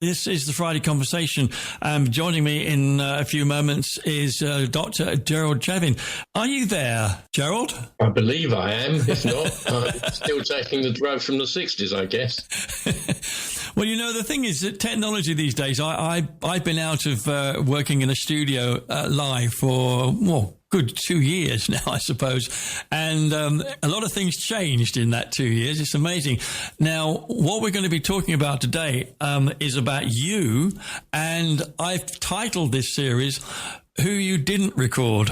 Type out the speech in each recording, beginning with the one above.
This is the Friday Conversation. Joining me in a few moments is Dr. Gerald Chavin. Are you there, Gerald? I believe I am. If not, I'm still taking the drug from the 60s, I guess. Well, you know, the thing is that technology these days, I've been out of working in a studio live for, good 2 years now, I suppose. And a lot of things changed in that 2 years. It's amazing. Now, what we're going to be talking about today is about you. And I've titled this series, Who You Didn't Record.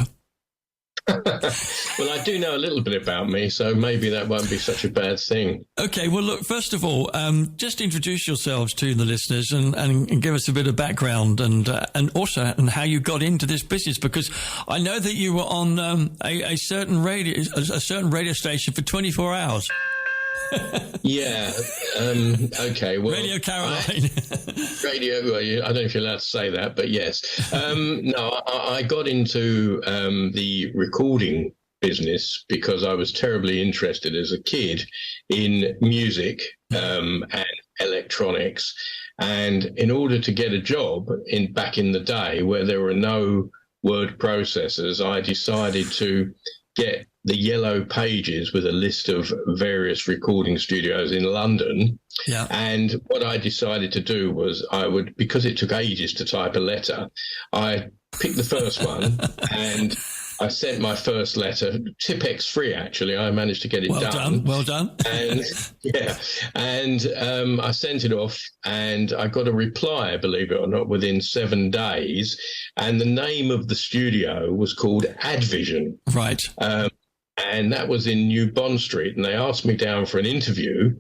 Well, I do know a little bit about me, so maybe that won't be such a bad thing. Okay, well, look, first of all, just introduce yourselves to the listeners and give us a bit of background and also how you got into this business, because I know that you were on a certain radio station for 24 hours. Yeah. Okay. Well, Radio Caroline. Well, I don't know if you're allowed to say that, but yes. No, I got into the recording business because I was terribly interested as a kid in music and electronics. And in order to get a job back in the day where there were no word processors, I decided to get the yellow pages with a list of various recording studios in London. Yeah. And what I decided to do was because it took ages to type a letter, I picked the first one and I sent my first letter, Tipex free, actually. I managed to get it done. Well done. And I sent it off and I got a reply, believe it or not, within 7 days. And the name of the studio was called Advision. Right. And that was in New Bond Street. And they asked me down for an interview.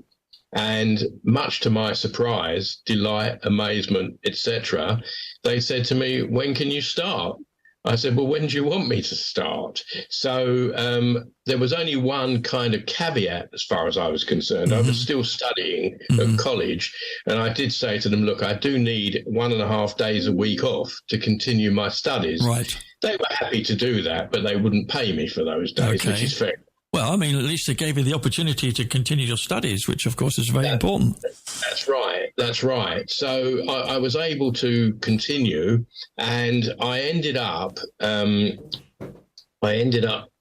And much to my surprise, delight, amazement, etc., they said to me, "When can you start?" I said, "Well, when do you want me to start?" So there was only one kind of caveat as far as I was concerned. I was still studying at college. And I did say to them, "Look, I do need 1.5 days a week off to continue my studies." Right. They were happy to do that, but they wouldn't pay me for those days, which is fair. Well, I mean, at least they gave you the opportunity to continue your studies, which, of course, is very important. That's right. So I was able to continue, and I ended up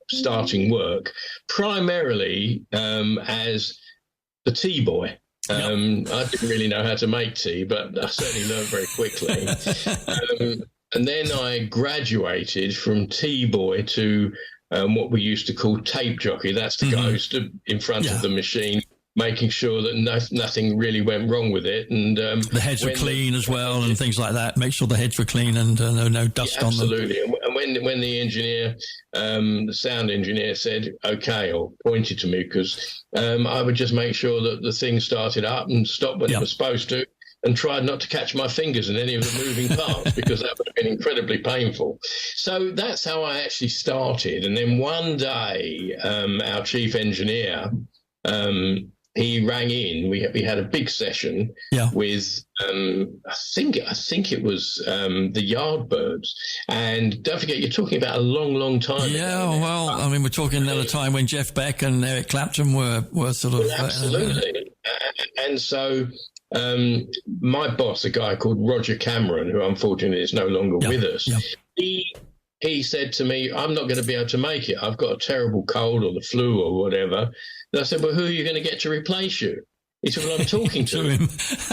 starting work primarily as the tea boy. I didn't really know how to make tea, but I certainly learned very quickly. And then I graduated from tea boy to what we used to call tape jockey. That's the guy who stood in front of the machine, making sure that nothing really went wrong with it. And the heads were clean as well, and things like that. Make sure the heads were clean and no dust on them. Absolutely. And when the engineer, the sound engineer said, "Okay," or pointed to me, because I would just make sure that the thing started up and stopped when it was supposed to, and tried not to catch my fingers in any of the moving parts, because that would have been incredibly painful. So that's how I actually started. And then one day, our chief engineer, he rang in. We had a big session with, I think it was the Yardbirds. And don't forget, you're talking about a long, long time ago. Yeah, well, I mean, we're talking at a time when Jeff Beck and Eric Clapton were sort of... Absolutely. And so... my boss, a guy called Roger Cameron, who unfortunately is no longer with us, he said to me, "I'm not going to be able to make it. I've got a terrible cold or the flu or whatever." And I said, "Well, who are you going to get to replace you?" He said, "Well, I'm talking to him."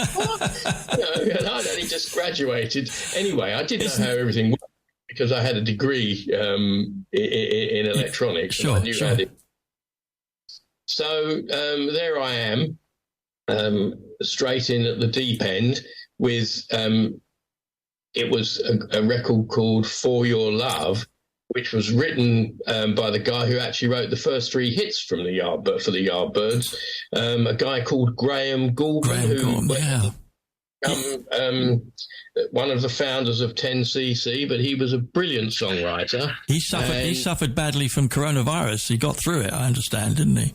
I'd only just graduated. Anyway, I didn't know how everything worked because I had a degree in electronics. Sure, and I knew how to. So there I am. Straight in at the deep end with it was a record called For Your Love, which was written by the guy who actually wrote the first 3 hits for the Yardbirds, a guy called Graham Gorman, one of the founders of 10cc, but he was a brilliant songwriter. He suffered badly from coronavirus. He got through it, I understand, didn't he?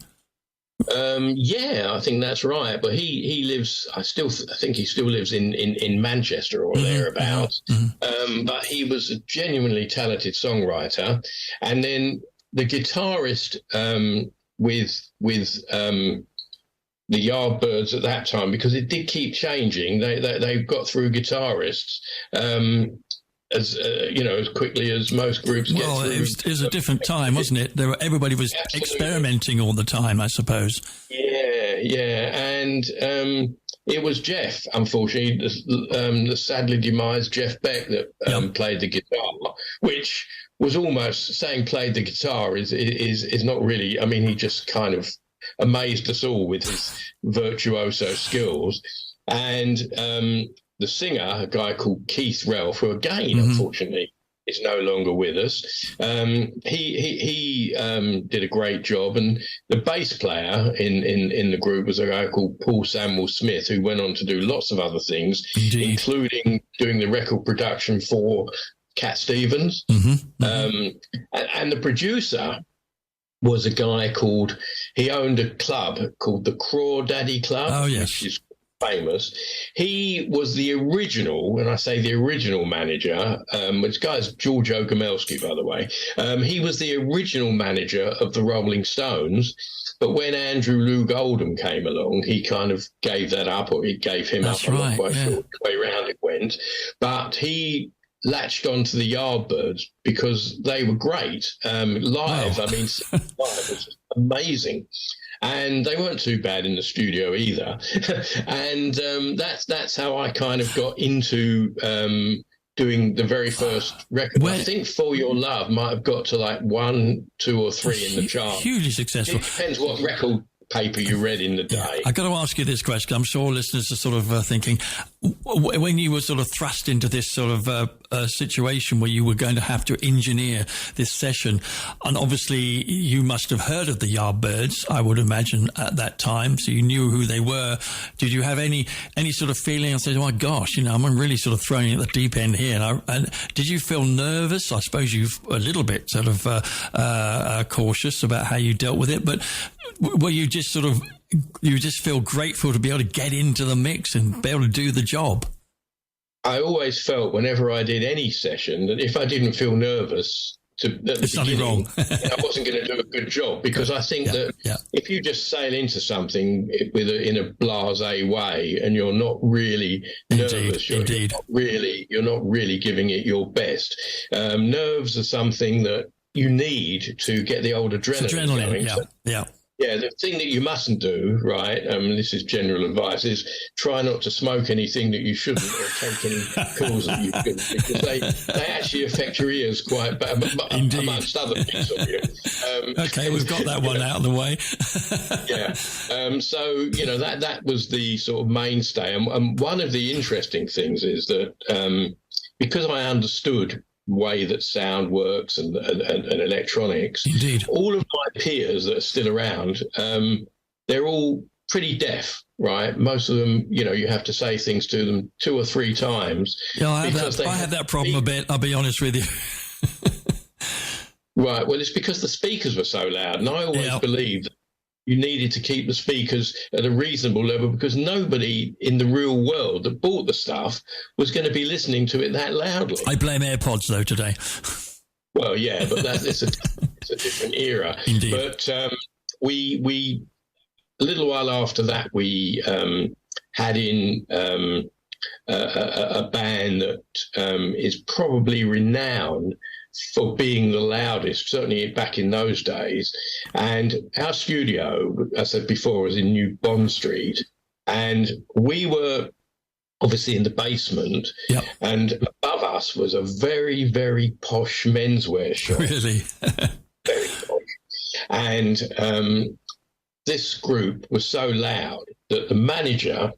Yeah, I think that's right. But he lives. I think he still lives in Manchester or thereabouts. But he was a genuinely talented songwriter. And then the guitarist with the Yardbirds at that time, because it did keep changing. They got through guitarists. As as quickly as most groups get through. Well, it was a different time, wasn't it? Everybody was experimenting all the time, I suppose. Yeah, and it was Jeff, unfortunately, the sadly demised Jeff Beck that played the guitar, which was almost saying played the guitar is not really. I mean, he just kind of amazed us all with his virtuoso skills, and the singer, a guy called Keith Relf, who again, unfortunately, is no longer with us. He did a great job, and the bass player in the group was a guy called Paul Samuel Smith, who went on to do lots of other things, including doing the record production for Cat Stevens. And the producer was a guy he owned a club called the Crawdaddy Club, which is famous. He was the original, and I say the original manager, which guy's George Ogomelski, by the way. He was the original manager of the Rolling Stones, but when Andrew Loog Oldham came along, he kind of gave that up, or he gave him up. I'm not quite sure which way around it went. But he latched onto the Yardbirds because they were great. Live, wow. I mean, live was amazing. And they weren't too bad in the studio either. And that's how I kind of got into doing the very first record. I think For Your Love might have got to like 1, 2 or 3 in the chart. Hugely successful. It depends what record paper you read in the day. I got to ask you this question. I'm sure listeners are sort of thinking, when you were sort of thrust into this sort of situation where you were going to have to engineer this session, and obviously you must have heard of the Yardbirds, I would imagine, at that time, so you knew who they were. Did you have any sort of feeling and say, oh my gosh, I'm really sort of thrown in at the deep end here? And did you feel nervous? I suppose you a little bit sort of cautious about how you dealt with it, but were you just feel grateful to be able to get into the mix and be able to do the job? I always felt whenever I did any session that if I didn't feel nervous there's something wrong. I wasn't going to do a good job, because I think that if you just sail into something in a blasé way and you're not really nervous, you're not really giving it your best. Nerves are something that you need to get the old adrenaline going. Yeah, the thing that you mustn't do, right, this is general advice, is try not to smoke anything that you shouldn't, or take any pills that you shouldn't, because they actually affect your ears quite bad, amongst other things. Okay, we've got that one out of the way. So, that was the sort of mainstay. And one of the interesting things is that because I understood way that sound works and electronics. Indeed. All of my peers that are still around, they're all pretty deaf, right? Most of them, you have to say things to them 2 or 3 times. Yeah, I have that problem a bit, I'll be honest with you. Right, well, it's because the speakers were so loud, and I always believed that you needed to keep the speakers at a reasonable level, because nobody in the real world that bought the stuff was going to be listening to it that loudly. I blame AirPods, though, today. Well, yeah, but it's a different era. Indeed. But we a little while after that, we had in a band that is probably renowned for being the loudest, certainly back in those days. And our studio, as I said before, was in New Bond Street. And we were obviously in the basement. Yep. And above us was a very, very posh menswear shop. Really? Very posh. And this group was so loud that the manager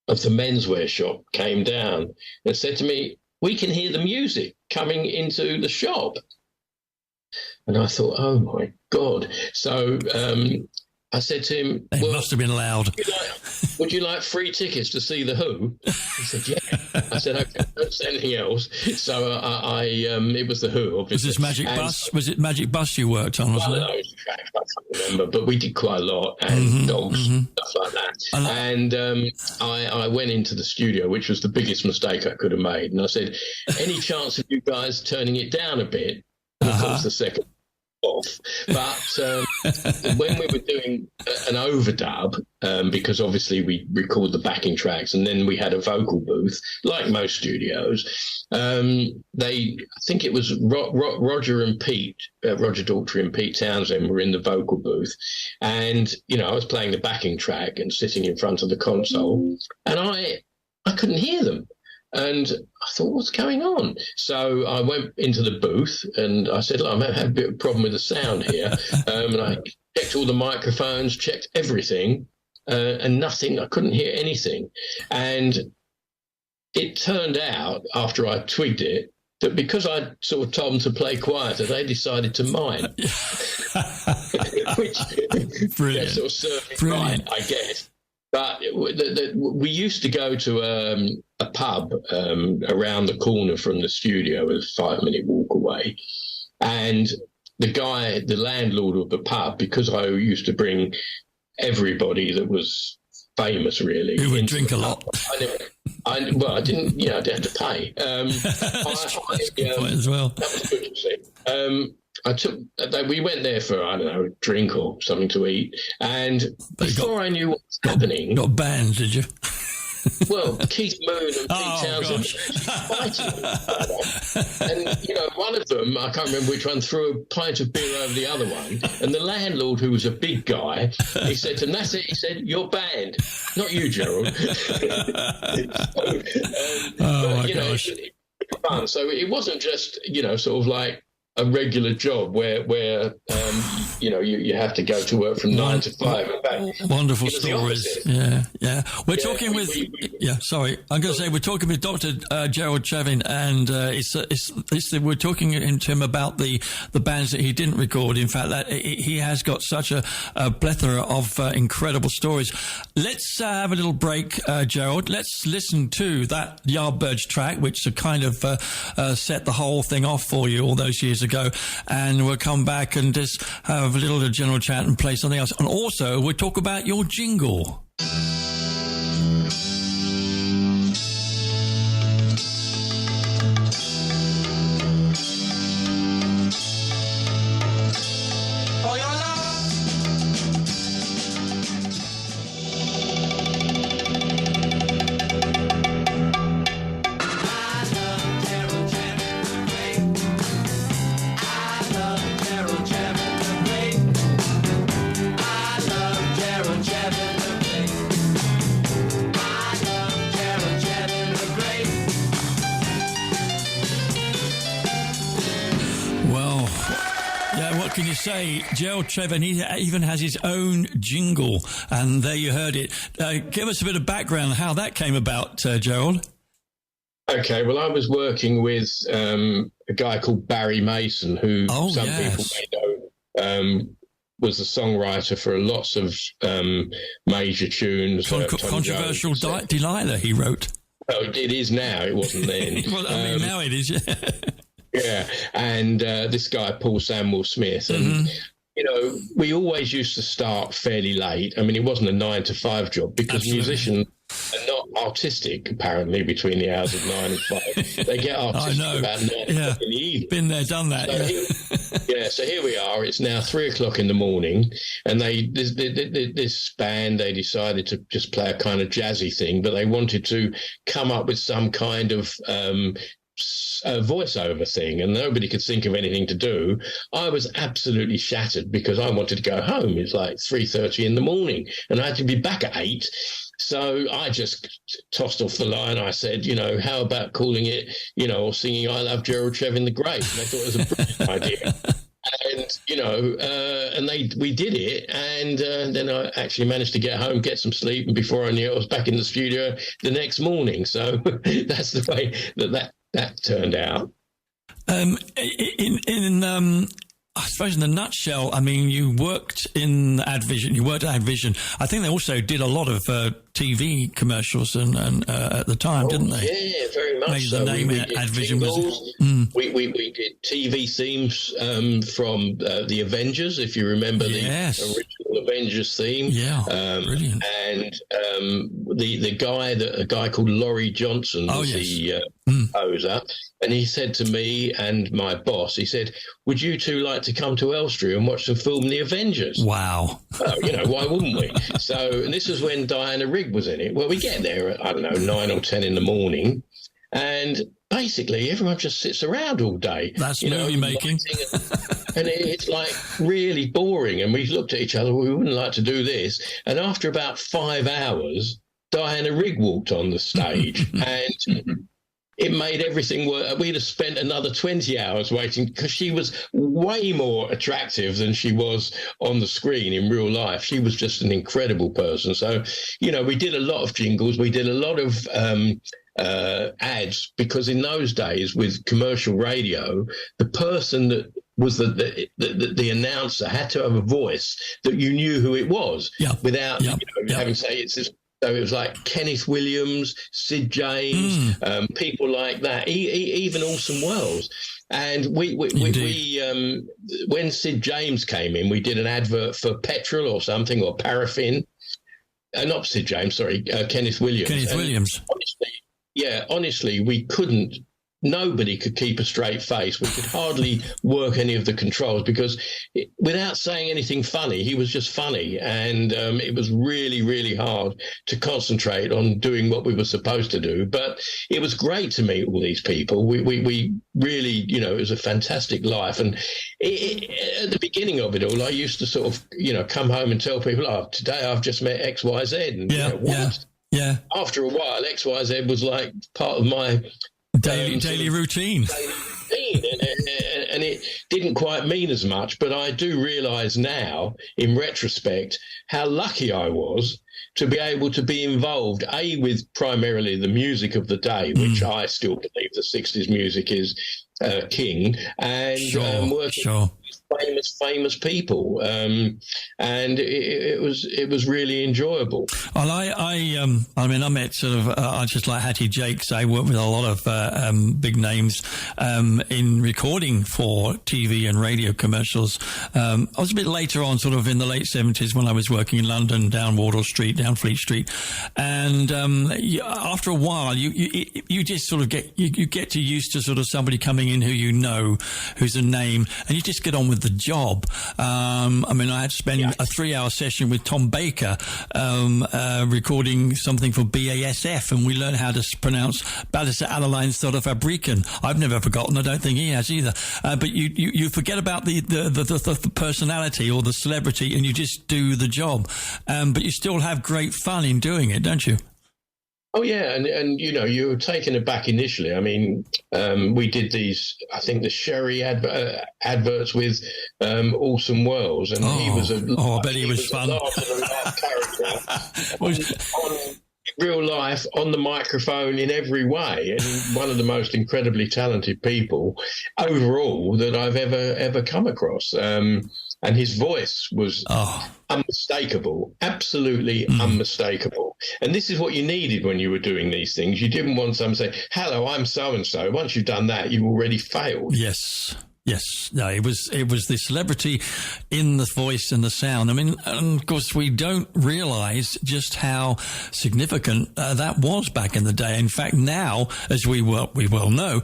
of the menswear shop came down and said to me, "We can hear the music coming into the shop." And I thought, oh, my God. So I said to him, it must have been loud. Would you like free tickets to see The Who? He said, yeah. I said, okay, don't say anything else. So I it was The Who, obviously. Was this Magic Bus? Was it Magic Bus you worked on? Wasn't it? I can't remember, but we did quite a lot, and dogs, stuff like that. And I went into the studio, which was the biggest mistake I could have made. And I said, any chance of you guys turning it down a bit? And of course, the second off. But when we were doing an overdub, because obviously we record the backing tracks, and then we had a vocal booth, like most studios. I think it was Roger and Pete, Roger Daltrey and Pete Townsend were in the vocal booth, and I was playing the backing track and sitting in front of the console, and I couldn't hear them. And I thought, what's going on? So I went into the booth and I said, look, I'm having a bit of a problem with the sound here. And I checked all the microphones, checked everything, and nothing. I couldn't hear anything. And it turned out, after I twigged it, that because I sort of told them to play quieter, they decided to mime. Which Brilliant. sort of served me right, I guess. But we used to go to a pub around the corner from the studio, a 5-minute walk away. And the landlord of the pub, because I used to bring everybody that was famous, really. Who would drink a lot. I didn't, I didn't have to pay. That's a good point as well. That was good to see. We went there for, I don't know, a drink or something to eat. And before I knew what was happening. Got banned, did you? Well, Keith Moon and Pete Townsend fighting. And, one of them, I can't remember which one, threw a pint of beer over the other one. And the landlord, who was a big guy, he said to him, that's it. He said, you're banned. Not you, Gerald. My gosh. It was fun. So it wasn't just, sort of like a regular job where you have to go to work from 9 to 5. In fact, wonderful stories. Yeah. We're talking with. Sorry, I'm going to say we're talking with Dr. Gerald Chavin, and we're talking to him about the bands that he didn't record. In fact, that he has got such a plethora of incredible stories. Let's have a little break, Gerald. Let's listen to that Yardbirds track, which kind of set the whole thing off for you all those years ago, and we'll come back and just have a little general chat and play something else. And also, we'll talk about your jingle. Can you say Gerald Chavin, he even has his own jingle, and there you heard it. Give us a bit of background how that came about, Gerald. Okay, well, I was working with a guy called Barry Mason, who people may know was the songwriter for lots of major tunes. Controversial Delilah, he wrote. Oh, it is now. It wasn't then. Well, I mean, now it is, yeah. Yeah, and this guy, Paul Samuel Smith, and, we always used to start fairly late. I mean, it wasn't a 9 to 5 job because musicians are not artistic, apparently, between the hours of 9 and 5. They get artistic about 9 in the evening. Been there, done that. So here we are. It's now 3 o'clock in the morning, and this band, they decided to just play a kind of jazzy thing, but they wanted to come up with some kind of a voiceover thing, and nobody could think of anything to do. I was absolutely shattered because I wanted to go home. It's like 3:30 in the morning, and I had to be back at 8. So I just tossed off the line. I said, how about calling it, or singing "I Love Gerald Chavin the Great"? And they thought it was a brilliant idea. And we did it, and then I actually managed to get home, get some sleep, and before I knew it, I was back in the studio the next morning. So that's the way that turned out. I suppose in a nutshell, I mean, you worked in Advision. You worked at Advision. I think they also did a lot of TV commercials and at the time, didn't they? Yeah, very much. Maybe so. the name Advision was. We did TV themes from the Avengers, if you remember the original Avengers theme. Yeah, brilliant. And a guy called Laurie Johnson was the composer, and he said to me and my boss, he said, "Would you two like to come to Elstree and watch the film The Avengers?" Wow. Why wouldn't we? So, and this was when Diana Rigg was in it. Well, we get there at, 9 or 10 in the morning, and basically everyone just sits around all day. That's movie making. And it's like really boring. And we looked at each other, we wouldn't like to do this. And after about 5 hours, Diana Rigg walked on the stage and it made everything work. We'd have spent another 20 hours waiting because she was way more attractive than she was on the screen in real life. She was just an incredible person. So, we did a lot of jingles. We did a lot of ads, because in those days with commercial radio, the person that was the announcer had to have a voice that you knew who it was without having to say it's this. So it was like Kenneth Williams, Sid James, people like that, even Orson Welles. And we when Sid James came in, we did an advert for petrol or something, or paraffin. Not Sid James, sorry, Kenneth Williams. Honestly, we couldn't. Nobody could keep a straight face. We could hardly work any of the controls because without saying anything funny, he was just funny. And it was really, really hard to concentrate on doing what we were supposed to do. But it was great to meet all these people. We really, it was a fantastic life. And at the beginning of it all, I used to sort of, come home and tell people, "Oh, today I've just met XYZ." And what? Yeah. After a while, XYZ was like part of my daily routine. And it didn't quite mean as much, but I do realise now, in retrospect, how lucky I was to be able to be involved, with primarily the music of the day, which I still believe the 60s music is king, and working with famous people, and it was really enjoyable. Well, I met sort of I just like Hattie Jakes. I worked with a lot of big names in recording for TV and radio commercials. I was a bit later on, sort of in the late 70s, when I was working in London, down Wardour Street, down Fleet Street, and after a while, you just sort of get to used to sort of somebody coming in who's a name, and you just get on with the job. I had to spend a 3-hour session with Tom Baker recording something for BASF, and we learned how to pronounce Ballista Adeline Soda Fabrican. I've never forgotten. I don't think he has either. But you forget about the personality or the celebrity, and you just do the job. But you still have great fun in doing it, don't you? Oh, yeah. And you were taken aback initially. I mean, we did these, I think, the Sherry adverts with Orson Welles, and he was I bet he was fun. On real life, on the microphone, in every way, and one of the most incredibly talented people overall that I've ever come across. And his voice was unmistakable, absolutely unmistakable. And this is what you needed when you were doing these things. You didn't want someone to say, "Hello, I'm so-and-so." Once you've done that, you've already failed. Yes. No, it was the celebrity in the voice and the sound. I mean, and of course, we don't realize just how significant that was back in the day. In fact, now, as we well know,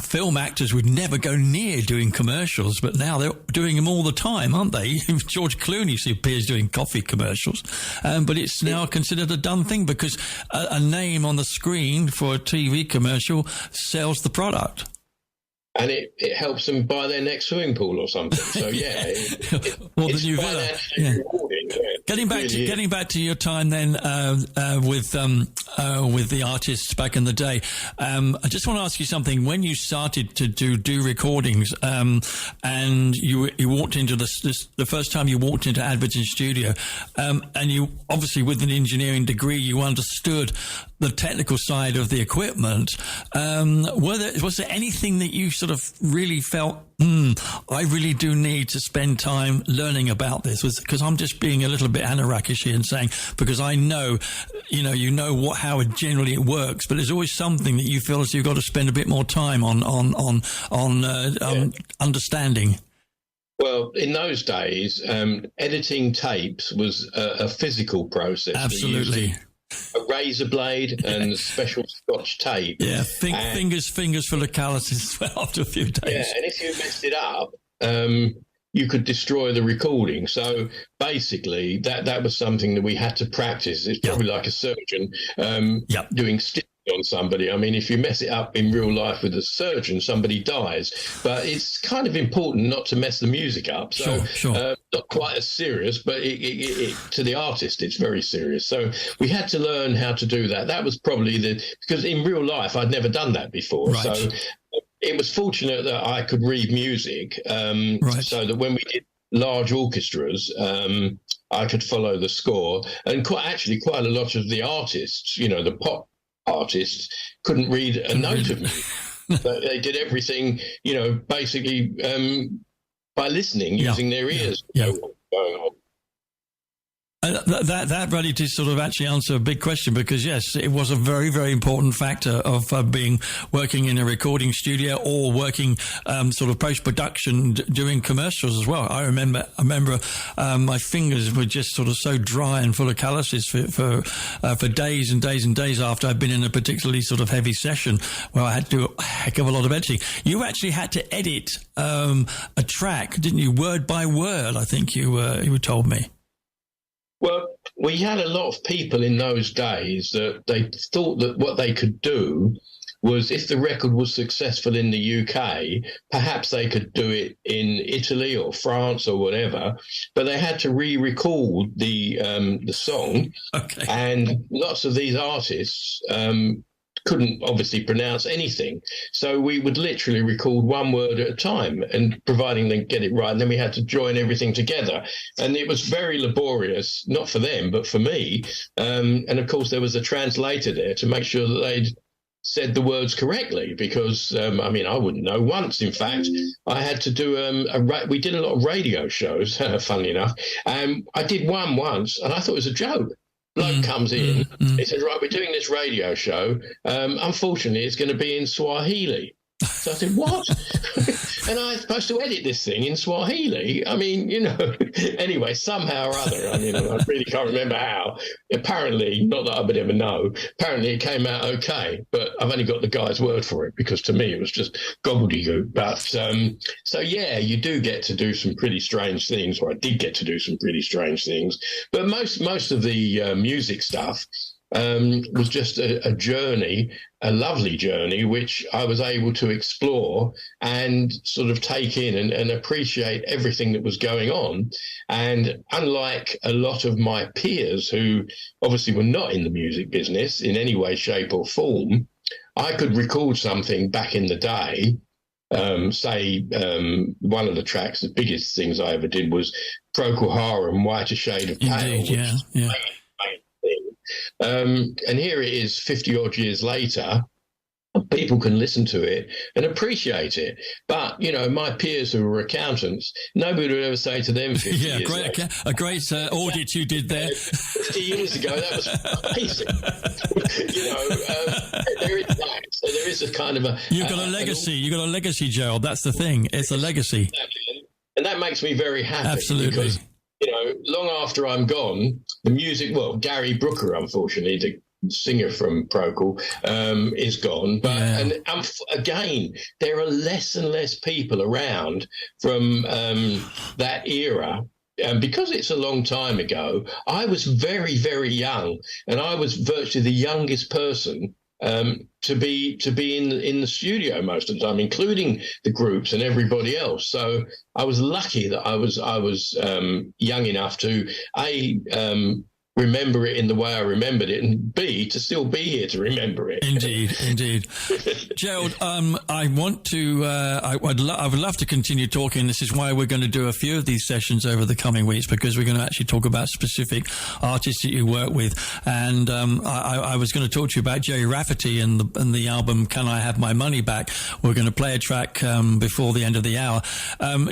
film actors would never go near doing commercials, but now they're doing them all the time, aren't they? George Clooney appears doing coffee commercials, but it's now considered a done thing because a name on the screen for a TV commercial sells the product. And it helps them buy their next swimming pool or something. So yeah, or the new villa. Yeah. Getting back to your time then with the artists back in the day. I just want to ask you something. When you started to do recordings, and you walked into the first time you walked into Advision Studio, and you obviously with an engineering degree, you understood the technical side of the equipment. Was there anything that you sort of really felt, I really do need to spend time learning about this? Because I'm just being a little bit Hannah Rakishi and saying, because I know, how it generally works, but there's always something that you feel as you've got to spend a bit more time on understanding. Well, in those days, editing tapes was a physical process. Absolutely. A razor blade and special Scotch tape. Yeah, fingers full of calluses after a few days. Yeah, and if you messed it up, you could destroy the recording. So basically, that was something that we had to practice. It's probably like a surgeon doing stitches on somebody. I mean, if you mess it up in real life with a surgeon, somebody dies. But it's kind of important not to mess the music up. So sure. Not quite as serious, but it, to the artist, it's very serious. So we had to learn how to do that. That was probably because in real life, I'd never done that before. Right. So it was fortunate that I could read music, so that when we did large orchestras, I could follow the score. And quite a lot of the artists, the pop artists, couldn't read a note of music. But they did everything, basically by listening, using their ears. Going on. That really did sort of actually answer a big question, because yes, it was a very, very important factor of working in a recording studio or working sort of post-production doing commercials as well. I remember my fingers were just sort of so dry and full of calluses for days and days and days after I'd been in a particularly sort of heavy session where I had to do a heck of a lot of editing. You actually had to edit a track, didn't you? Word by word, I think you told me. Well, we had a lot of people in those days that they thought that what they could do was, if the record was successful in the UK, perhaps they could do it in Italy or France or whatever, but they had to re-record the song. Okay. And lots of these artists couldn't obviously pronounce anything. So we would literally record one word at a time, and providing they get it right, and then we had to join everything together. And it was very laborious, not for them, but for me. And of course, there was a translator there to make sure that they'd said the words correctly, because, I wouldn't know. Once, in fact, I had to do we did a lot of radio shows, funnily enough. I did one once, and I thought it was a joke. Bloke comes in, he says, right, we're doing this radio show. Unfortunately, it's going to be in Swahili. So I said, what? And I'm supposed to edit this thing in Swahili? I mean, anyway, somehow or other, I really can't remember how. Apparently, not that I would ever know, apparently it came out okay, but I've only got the guy's word for it, because to me it was just gobbledygook. But so yeah, you do get to do some pretty strange things, or I did get to do some pretty strange things. But most of the music stuff was just a journey, a lovely journey, which I was able to explore and sort of take in and appreciate everything that was going on. And unlike a lot of my peers who obviously were not in the music business in any way, shape or form, I could record something back in the day. One of the tracks, the biggest things I ever did was Procol Harum, Whiter Shade of Pale. Indeed, yeah. And here it is 50 odd years later, people can listen to it and appreciate it. But, my peers who were accountants, nobody would ever say to them 50 years later, a great audit you did there. 50 years ago, that was amazing. There is that. So there is a kind of a... You've got a legacy. You've got a legacy, Gerald. That's the thing. It's a legacy. Exactly. And that makes me very happy. Absolutely. Because, long after I'm gone, the music, Gary Brooker, unfortunately, the singer from Procol, is gone. But and again, there are less and less people around from that era. And because it's a long time ago, I was very, very young, and I was virtually the youngest person to be in the studio most of the time, including the groups and everybody else. So I was lucky that I was young enough to remember it in the way I remembered it, and B, to still be here to remember it. Indeed. Gerald, I want to, I would love to continue talking. This is why we're going to do a few of these sessions over the coming weeks, because we're going to actually talk about specific artists that you work with. And I was going to talk to you about Jerry Rafferty and the album Can I Have My Money Back? We're going to play a track before the end of the hour.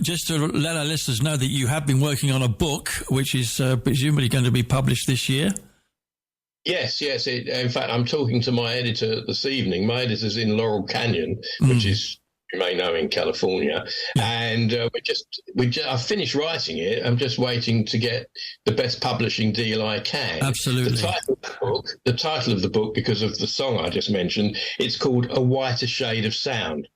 Just to let our listeners know that you have been working on a book, which is presumably going to be published this year. Yes. In fact, I'm talking to my editor this evening. My editor's in Laurel Canyon, which is, you may know, in California. And I finished writing it. I'm just waiting to get the best publishing deal I can. Absolutely. The title of the book, because of the song I just mentioned, it's called A Whiter Shade of Sound,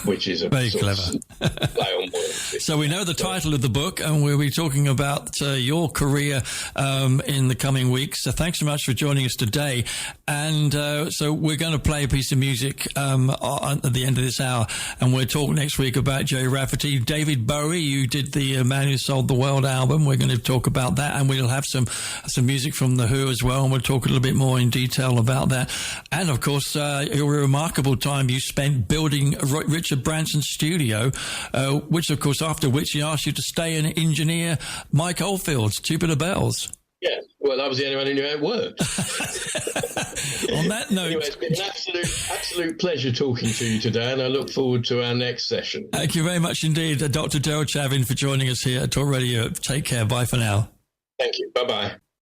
which is a very clever play on words. So we know the title of the book, and we'll be talking about your career in the coming weeks. So thanks so much for joining us today. And so we're going to play a piece of music at the end of this hour, and we'll talk next week about Jerry Rafferty. David Bowie, you did the Man Who Sold the World album. We're going to talk about that, and we'll have some music from The Who as well, and we'll talk a little bit more in detail about that. And of course, a remarkable time you spent building Richard Branson's studio, which of course, after which he asked you to stay and engineer Mike Oldfield's Tubular Bells. Yeah, well, I was the only one who knew how it worked. On that note, anyway, it's been an absolute pleasure talking to you today, and I look forward to our next session. Thank you very much indeed, Dr. Gerald Chavin, for joining us here at Talk Radio. Take care. Bye for now. Thank you. Bye-bye.